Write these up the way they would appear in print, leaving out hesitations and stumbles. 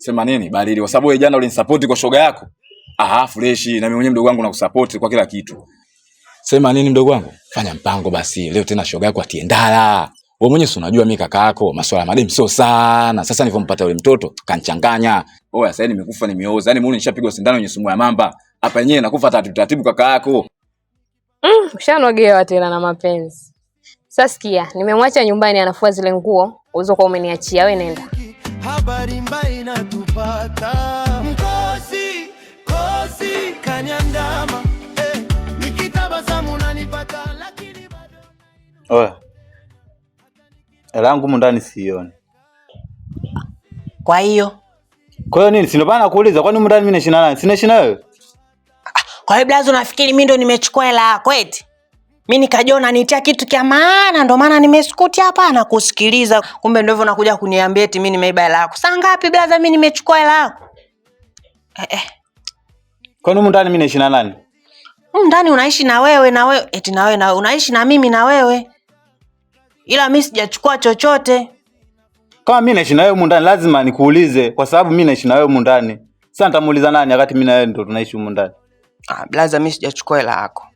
Sema nini? Baridi kwa sababu wewe jana ulinisupport kwa shoga yako. Fresh na mimi mwenyewe mdogo wangu nakusupport kwa kila kitu. Sema nini mdogo wangu? Fanya mpango basi. Leo tena shoga yako atiendala. Wewe mwenyewe si unajua mimi kaka yako masuala ya madem sio sana. Sasa nilipompata yule mtoto kanchanganya. Oya sasa nimekufa nimeoza. Yaani muone nishapigwa sindano yenye sumu ya mamba. Hapa yenyewe nakufa taratibu kaka yako. Ushanogewa tena na mapenzi. Sasa sikia, nimemwacha nyumbani anafua zile nguo ulizokuwa umeniachia, wewe nenda. Habari mbaya inatupata. Kosi kanyandama. Nikitabasamu unanipata lakini bado. Oya. Elangu mundani sioni. Kwa hiyo nini? Sino bana kuuliza kwani mundani mimi nashina nani? Sina shina wewe. Kwa hiyo blazo nafikiri mimi ndo nimechukua hela yako eti? Mimi nikajiona nitia kitu kia maana ndo maana nimeskuti hapa na kusikiliza. Kumbe ndio hivyo unakuja kuniambia eti mimi nimeiba hela yako. Saa ngapi blaza mimi nimechukua hela yako? Kwani mundani mimi nashina nani? Ndani unaishi na wewe eti na wewe na unaishi na mimi na wewe. Ila mimi sijachukua chochote. Kama mimi naishi na wewe mundani lazima nikuulize kwa sababu mimi naishi na wewe mundani. Sasa nitamuuliza nani wakati mimi na wewe ndo tunaishi mundani? Blaza mimi sijachukua hela yako.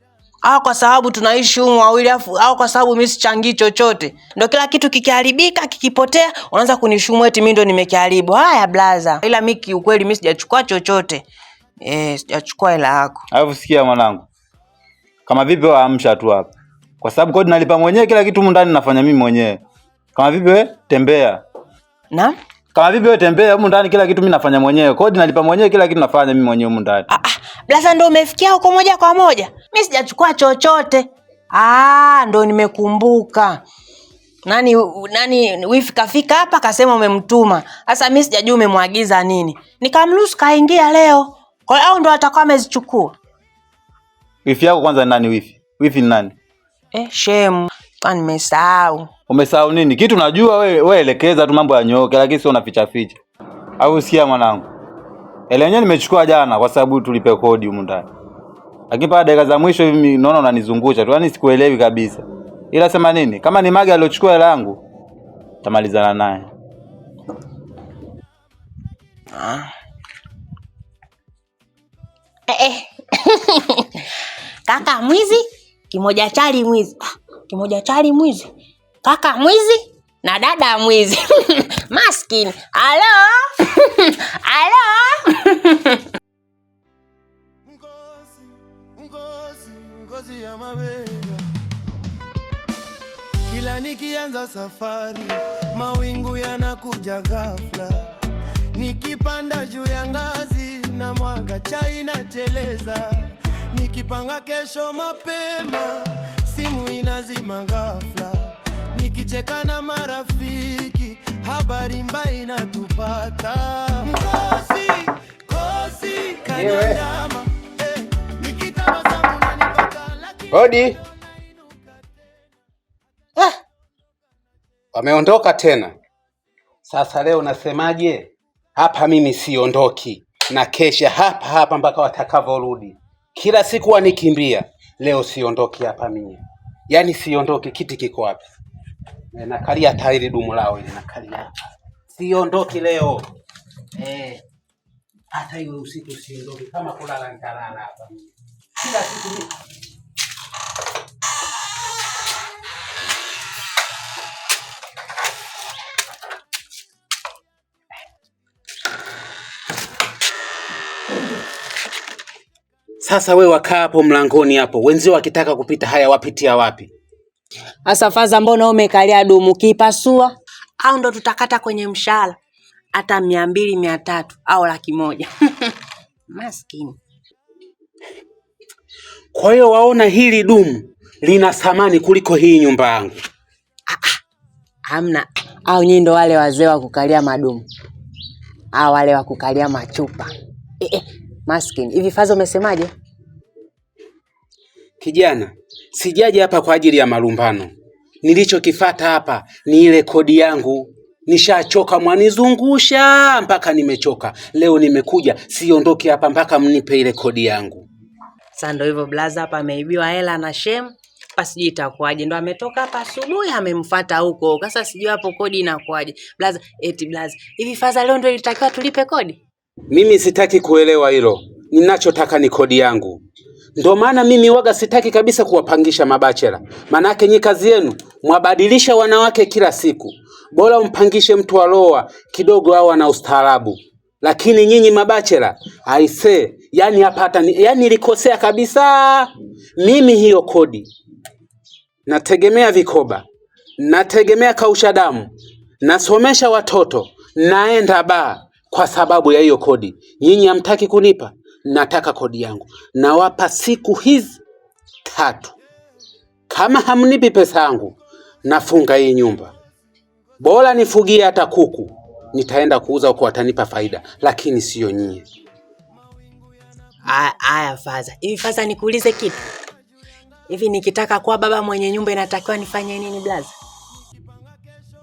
Kwa sababu tunaishi humu wawili au kwa sababu mimi sichangii chochote. Ndio kila kitu kikiharibika, kikipotea, unaanza kunishumu eti mimi ndo nimekiharibu. Haya blaza. Ila mimi kiukweli mimi sijachukua chochote. Sijachukua hela yako. Alafu sikia mwanangu. Kama vipi wewe amsha tu hapa. Kwa sababu kodi nalipa mwenyewe kila kitu mundani nafanya mimi mwenyewe. Kama vipi wewe tembea. Na? Kama vipi wewe tembea huko ndani kila kitu mimi nafanya mwenyewe. Kodi nalipa mwenyewe kila kitu nafanya mimi mwenyewe huko ndani. Blaza ndo umefikia huko moja kwa moja. Mimi sijachukua chochote. Ndo nimekumbuka. Nani wifi kafika hapa kasema umemtuma. Sasa mimi sijajua umemwagiza nini. Nikamruhusu kaingia leo. Kwa hiyo ndo atakuwa amezichukua. Wifi yako kwanza nani wifi? Wifi ni nani? Shemu. Nimesahau. Umesahau nini? Kitu najua wewe elekeza tu mambo ya nyoke lakini sio unaficha ficha. Au sikia mwanangu. Ile yenyewe nimechukua jana kwa sababu tulipe kodi huko ndani. Lakini baada ya dakika za mwisho hivi naona unanizungusha tu. Yaani sikuelewi kabisa. Ila sema nini? Kama ni Magi aliochukua hela yangu, tamalizana naye. Kaka mwizi, kimoja chali mwizi. Kimoja chali mwizi. Kaka mwizi na dada mwizi. Maskini. Halo? Ngozi ya mabega. Kila nikianza safari, mawingu yanakuja ghafla. Nikipanda juu ya ngazi na mwaga chai na teleza. Nikipanga kesho mapema, simu inazima ghafla. Nikicheka na marafiki, habari mbaya inatupata. Kosi kanyandama. Nikitabasamu unanipata lakini Hodi. Wameondoka tena. Sasa leo nasemaje? Hapa mimi siondoki. Na kesha hapa mpaka watakavyorudi. Kila siku wanikimbia. Leo siondoki hapa mimi. Yaani siondoki, kiti kiko wapi? Nakalia tairi dumu lao ile nakalia. Siondoki leo. Hata iwe usiku siondoki, kama kulala nitalala hapa mimi. Kila siku mimi. Sasa wewe wakaa hapo mlangoni hapo. Wenzio wakitaka kupita haya wapitia wapi? Asafaza mbona umekalia dumu kipasua? Au ndo tutakata kwenye mshahara? Hata 200, 300 au 100,000. Maskini. Kwa hiyo waona hili dumu lina thamani kuliko hii nyumba yangu? Hamna. Au nyinyi ndo wale wazee wa kukalia madumu? Au wale wa kukalia machupa? Maskini. Hivi Faza umesemaje? Kijana, sijaje hapa kwa ajili ya malumbano. Nilichokifata hapa ni ile kodi yangu. Nishachoka mwanizungusha mpaka nimechoka. Leo nimekuja, siondoke hapa mpaka mnipe ile kodi yangu. Sasa ndio hivyo blaza hapa ameibiwa hela na Shem. hapa sijui itakuwaje. Ndo ametoka hapa asubuhi amemfuata huko. Sasa sijui hapo kodi inakuwaje. Blaza, eti blaza. Hivi Faza leo ndio ilitakiwa tulipe kodi? Mimi sitaki kuelewa hilo. Ninachotaka ni kodi yangu. Ndio maana mimi waga sitaki kabisa kuwapangisha mabachela. Maana yake nyi kazi yenu mwabadilisha wanawake kila siku. Bora umpangishe mtu aloa kidogo au ana ustaarabu. Lakini nyinyi mabachela, aise, yani hapa hata yani nilikosea kabisa. Mimi hiyo kodi nategemea vikoba, nategemea kausha damu, nasomesha watoto, naenda baa kwa sababu ya hiyo kodi. Nyinyi hamtaki kunipa, nataka kodi yangu. Nawapa siku hizi 3. Kama hamnipi pesa yangu, nafunga hii nyumba. Bora nifugie hata kuku, nitaenda kuuza huko watanipa faida, lakini sio nyinyi. Aya Faza. Hivi Faza nikuulize kitu. Hivi nikitaka kuwa baba mwenye nyumba inatakiwa nifanye nini blaza?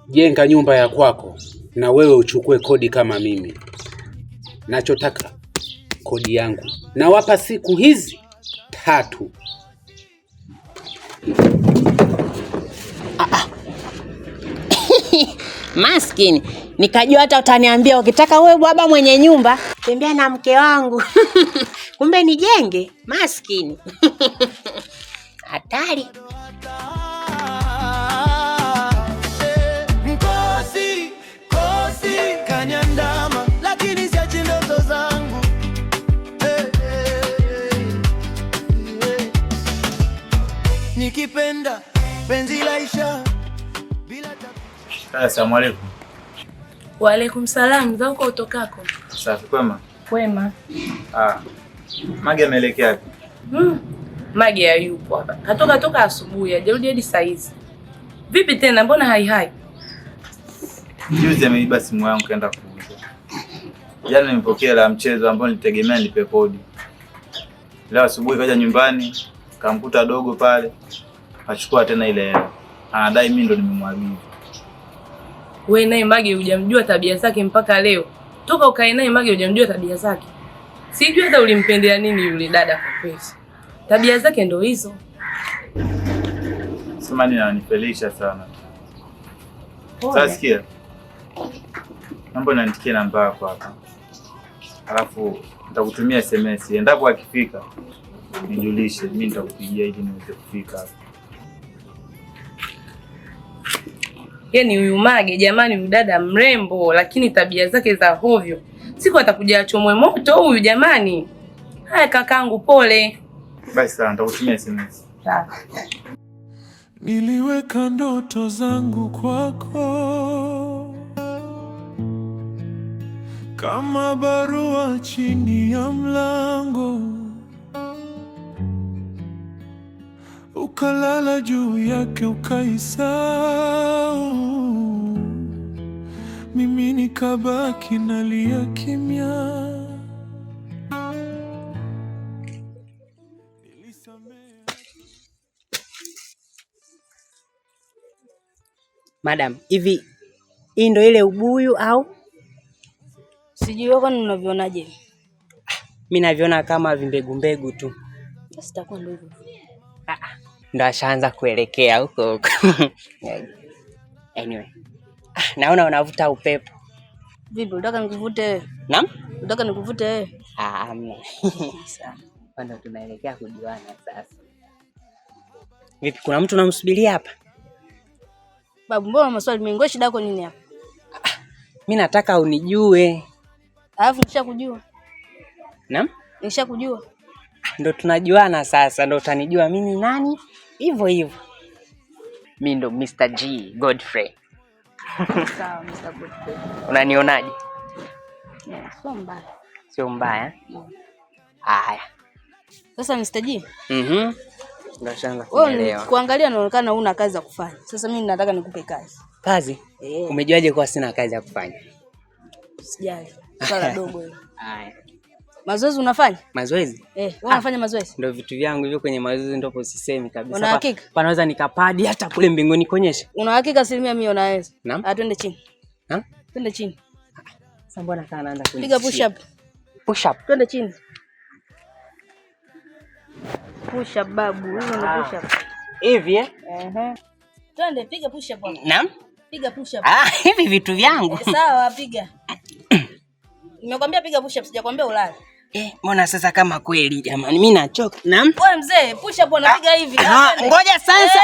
Jenga nyumba ya kwako na wewe uchukue kodi kama mimi. Nachotaka kodi yangu. Nawapa siku hizi 3. Maskini. Nikajua hata utaniambia ukitaka wewe baba mwenye nyumba tembea na mke wangu. Kumbe nijenge. Maskini. Hatari. Kosi kanyandama lakini siachi ndoto zangu. Nikipenda penzi laisha bila Asalamu alaykum. Wa alaykum salam. Za uko utokako? Safi kwema? Kwema. Mage ameelekea wapi? Mage hayupo hapa. Katoka asubuhi, hajarudi hadi saa hizi. Vipi tena, mbona hai? Juzi ameiba simu yangu kaenda kuuza. Jana nimepokea la mchezo ambao nilitegemea nipe kodi. Leo asubuhi kaja nyumbani, kamkuta dogo pale. Achukua tena ile hela. Anadai mimi ndo nimemwagiza. Wewe naye Mage hujamjua tabia zake mpaka leo. Toka ukae naye Mage hujamjua tabia zake. Sijui hata ulimpendea nini yule dada kwa kweli. Tabia zake ndo hizo. Sema nini ananifelisha sana. Sasa sikia. Mambo niandikie namba yako hapa. Alafu nitakutumia SMS. Endapo akifika nijulishe, mimi nitakupigia ili niweze kufika hapa. Yaani huyu Mage jamani, huyu dada mrembo lakini tabia zake za hovyo. Siku atakuja achomwe moto huyu jamani. Haya kakangu, pole. Basi sana, nitakutumia SMS. Sawa. Niliweka ndoto zangu kwako kama barua chini ya mlango, ukalala juu yake ukaisahau. Mimi nikabaki nalia kimya. Madam, hivi hii ndo ile ubuyu au? Sijui wewe kwani unavionaje? Mimi naviona kama vimbegu tu. Sasa itakuwa ndio hivyo. Ndo ashaanza kuelekea huko. Anyway. Naona unavuta upepo. Vipi, unataka nikuvute? Naam? Unataka nikuvute wewe? Amna. Sawa. Bado tunaelekea kujuana sasa. Vipi, kuna mtu unamsubiria hapa? Babu, mbona maswali mengi? Shida yako nini hapa? Mimi nataka unijue. Alafu nishakujua. Naam? Nishakujua. Ndo tunajuana sasa, ndo utanijua mimi nani? Hivyo. Mimi ndo Mr. G Godfrey. Sawa, Mr. Godfrey. Unanionaje? Sio mbaya. Sio mbaya? Haya. Sasa Mr. G? Ndo shanga kuelewa. Wewe kuangalia unaonekana huna kazi za kufanya. Sasa mimi nataka nikupe kazi. Kazi? Umejuaje kwa sina kazi ya kufanya? Sijali. Swala dogo hilo. Haya. Mazoezi unafanya? Mazoezi? Wewe unafanya mazoezi? Ndio vitu vyangu hivyo kwenye mazoezi ndipo usisemi kabisa. Una hakika? Panaweza nikapadi hata kule mbinguni kuonyesha. Una hakika 100% unaweza? Naam. Twende chini. Twende chini. Sasa mbona kana anaanza Piga push up. Push up. Twende chini. Push up babu, hizo ndio push up. Hivi Twende piga push up hapo. Naam? Piga push up. Hivi vitu vyangu. Sawa, piga. Nimekwambia piga push up, sijakwambia ulale. Mbona sasa kama kweli jamani mimi nachoka. Naam? Wewe mzee, push up unapiga hivi. Ngoja sasa.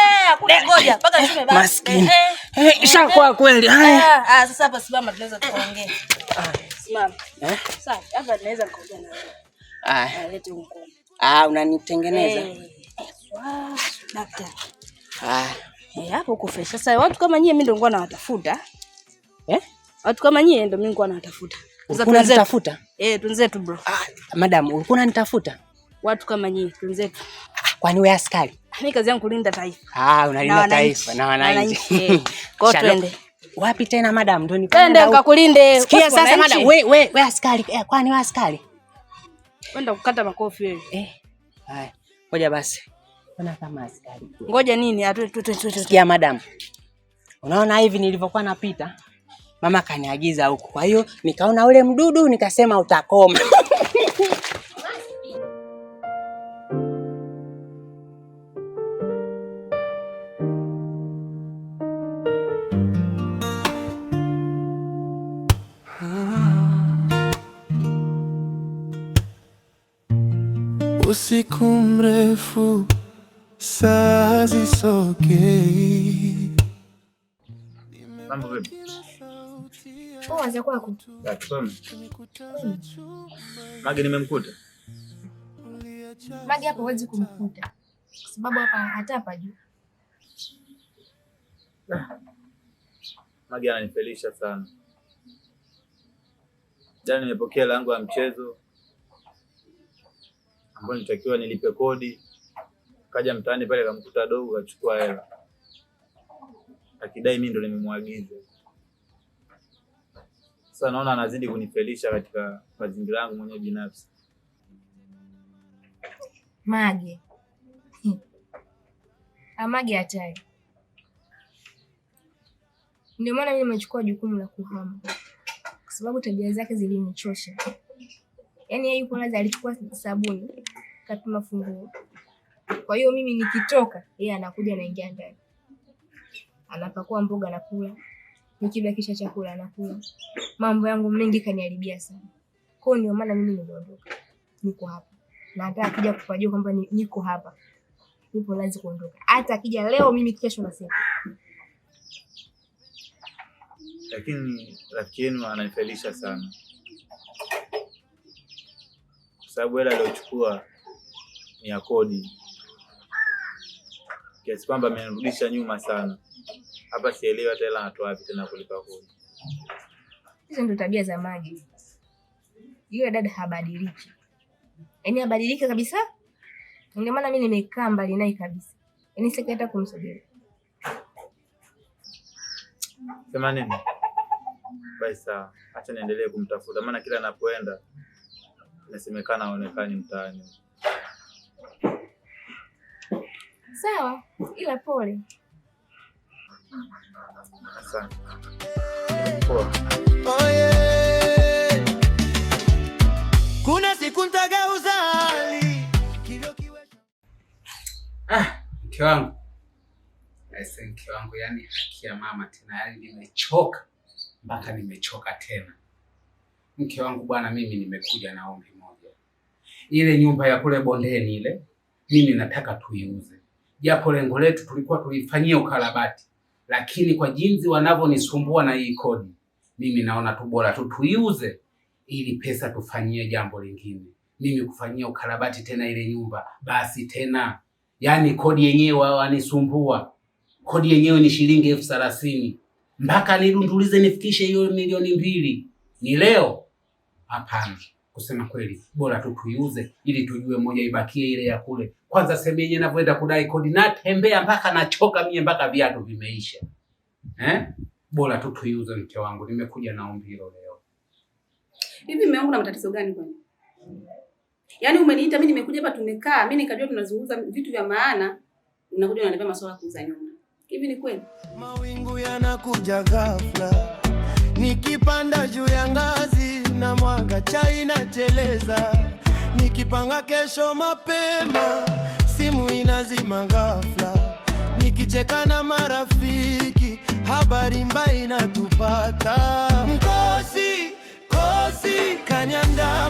Ngoja, mpaka nishime basi. Maskini. Ishakuwa kweli. Haya. Sasa hapa simama tunaweza tukaongea. Simama. Sasa hapa tunaweza kuongea na wewe. Lete mkono. Unanitengeneza. Daktari. Hapo uko fresh. Sasa watu kama nyie mimi ndio nilikuwa nawatafuta. Watu kama nyie ndio mimi nilikuwa nawatafuta. Sasa tunatafuta? Tunzetu bro. Madam, ulikuwa unanitafuta? Watu kama nyie tunzetu. Kwani wewe askari? Mimi kazi yangu kulinda taifa. Unalinda taifa na wananchi. Kwa twende. Wapi tena madam? Ndio twende nikakulinde. Sikia sasa madam, wewe askari. Kwani wewe askari? Kwenda kukata makofi wewe. Haya. Ngoja basi. Kuna kama askari. Ngoja nini? Sikia madam. Unaona hivi nilivyokuwa napita? Mama kaniagiza huko. Kwa hiyo nikaona ule mdudu nikasema utakoma. Usiku mrefu saa zisogei. Mambo vipi? Waza kwako. Mage nimemkuta. Mage hapo huwezi kumkuta. Kwa sababu hapa hata hapa juu. Mage ananifelisha sana. Jana nimepokea lango ya mchezo ambao nitakiwa nilipe kodi. Kaja mtaani pale kamkuta dogo kachukua hela. Akidai mimi ndo nimemwagiza. Sasa naona anazidi kunifelisha katika mazingira yangu mwenyewe binafsi. Mage. Mage hatari. Ndio maana mimi nimechukua jukumu la kuhama. Kwa sababu tabia zake zilinichosha. Yaani yeye yuko lazima alichukua sabuni, kapima funguo. Kwa hiyo mimi nikitoka, yeye anakuja anaingia ndani. Anapakua mboga anakula. Nikibakisha chakula anakula. Mambo yangu mengi kaniharibia sana. Kwa hiyo ndio maana mimi nimeondoka. Niko hapa. Na hata akija kupajua kwamba niko hapa, nipo lazima kuondoka. Hata akija leo mimi kesho nasema. Lakini rafiki yenu ananifelisha sana. Kwa sababu hela aliyochukua ni ya kodi. Kiasi kwamba amenirudisha nyuma sana. Hapa sielewi hata hela anatoa wapi tena kulipa kodi. Hizo ndio tabia za Mage. Yule dada habadiliki. Yaani habadilika kabisa. Ndio maana mimi nimekaa mbali naye kabisa. Yaani sikaenda kumsubiri. Sema nini? Basi sawa. Acha niendelee kumtafuta maana kila anapoenda inasemekana haonekani mtaani. Sawa, ila pole. Asante. Kuna siku nitageuza hali. Mke wangu. Mke wangu yani haki ya mama tena yani nimechoka. Mpaka nimechoka tena. Mke wangu bwana mimi nimekuja na ombi moja. Ile nyumba ya kule bondeni ile mimi nataka tuiuze. Japo lengo letu tulikuwa tuifanyie ukarabati. Lakini kwa jinsi wanavyonisumbua na hii kodi, mimi naona tu bora tu tuiuze ili pesa tufanyie jambo lingine. Mimi kufanyia ukarabati tena ile nyumba basi tena. Yaani kodi yenyewe wanisumbua. Kodi yenyewe ni shilingi 30,000. Mpaka nidundulize nifikishe hiyo 2,000,000. Ni leo? Hapana. Kusema kweli, bora tu tuiuze ili tujue moja ibakie ile ya kule. Kwanza sema yenyewe ninavyoenda kudai kodi natembea mpaka nachoka mie mpaka viatu vimeisha. Bora tu tuiuze mke wangu. Nimekuja na ombi hilo leo. Hivi mume wangu na matatizo gani kwani? Yaani umeniita mimi nimekuja hapa tumekaa, mimi nikajua tunazungumza vitu vya maana, unakuja unaniambia masuala ya kuuza nyumba. Hivi ni kweli? Mawingu yanakuja ghafla. Nikipanda juu ya ngazi na mwaga chai na teleza. Nikipanga kesho mapema, simu inazima ghafla. nikicheka na marafiki, habari mbaya inatupata. Mkosi kanyanda